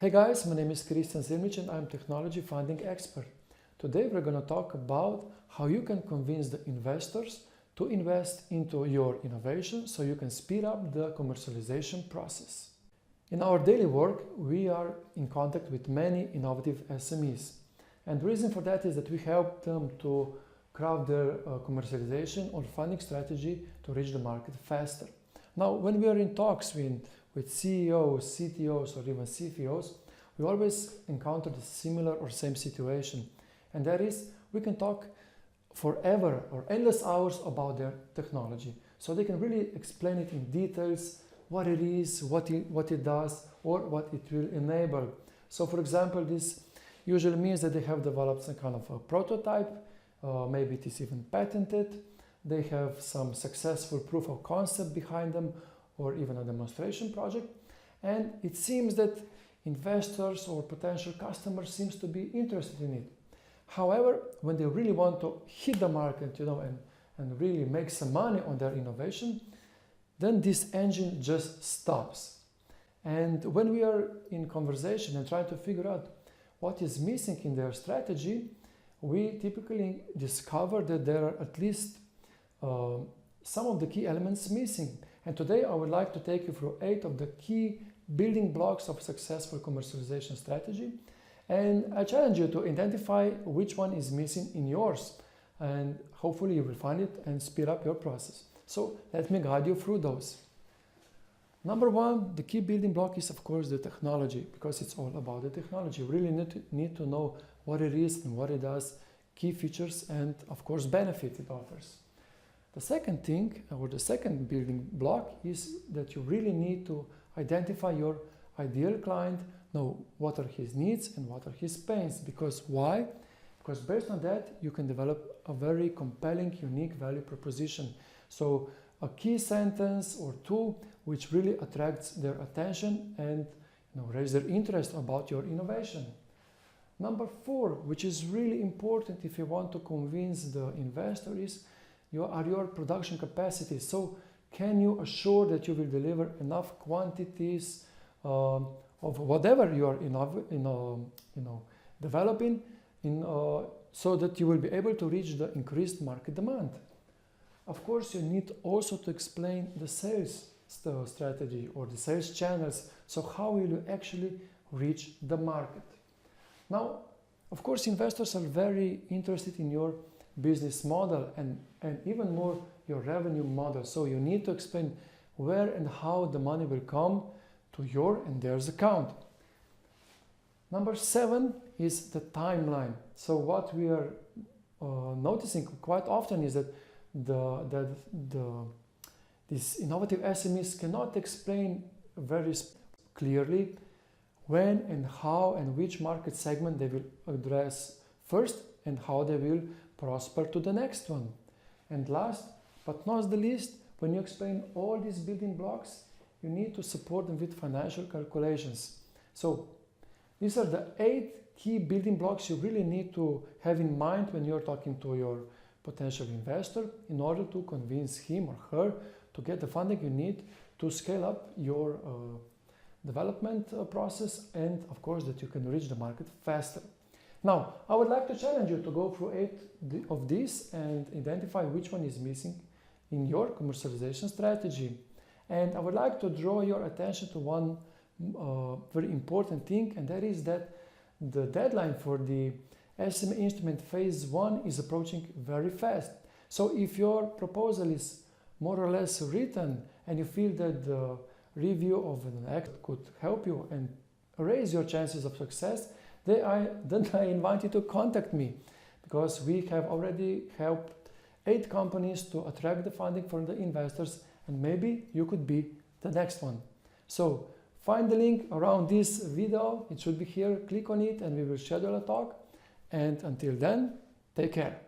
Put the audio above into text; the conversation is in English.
Hey guys, my name is Kristjan Zemljič and I'm technology funding expert. Today we're going to talk about how you can convince the investors to invest into your innovation so you can speed up the commercialization process. In our daily work, we are in contact with many innovative SMEs. And the reason for that is that we help them to craft their commercialization or funding strategy to reach the market faster. Now, when we are in talks with CEOs, CTOs, or even CFOs, we always encounter the similar or same situation. And that is, we can talk forever or endless hours about their technology. So they can really explain it in details, what it is, what it does, or what it will enable. So for example, this usually means that they have developed some kind of a prototype, maybe it is even patented, they have some successful proof of concept behind them, or even a demonstration project, and it seems that investors or potential customers seems to be interested in it. However, when they really want to hit the market, and really make some money on their innovation, then this engine just stops. And when we are in conversation and trying to figure out what is missing in their strategy, we typically discover that there are at least some of the key elements missing. And today I would like to take you through 8 of the key building blocks of successful commercialization strategy. And I challenge you to identify which one is missing in yours. And hopefully you will find it and speed up your process. So let me guide you through those. Number 1, the key building block is of course the technology, because it's all about the technology. You really need to know what it is and what it does, key features, and of course benefit it offers. The second thing, or the second building block, is that you really need to identify your ideal client, know what are his needs and what are his pains. Because why? Because based on that, you can develop a very compelling, unique value proposition. So a key sentence or two which really attracts their attention and raise their interest about your innovation. Number 4, which is really important if you want to convince the investor, is your production capacity. So can you assure that you will deliver enough quantities of whatever you are developing so that you will be able to reach the increased market demand. Of course, you need also to explain the sales strategy or the sales channels. So how will you actually reach the market? Now, of course, investors are very interested in your business model and even more your revenue model. So you need to explain where and how the money will come to your and theirs account. Number 7 is the timeline. So what we are noticing quite often is that these innovative SMEs cannot explain very clearly when and how and which market segment they will address first and how they will prosper to the next one. And last but not the least, when you explain all these building blocks, you need to support them with financial calculations. So these are the 8 key building blocks you really need to have in mind when you're talking to your potential investor in order to convince him or her to get the funding you need to scale up your development process, and of course that you can reach the market faster. Now, I would like to challenge you to go through 8 of these and identify which one is missing in your commercialization strategy. And I would like to draw your attention to one very important thing, and that is that the deadline for the SME instrument phase 1 is approaching very fast. So if your proposal is more or less written and you feel that the review of an act could help you and raise your chances of success, then I invite you to contact me, because we have already helped 8 companies to attract the funding from the investors, and maybe you could be the next one. So find the link around this video, it should be here, click on it and we will schedule a talk. And until then, take care.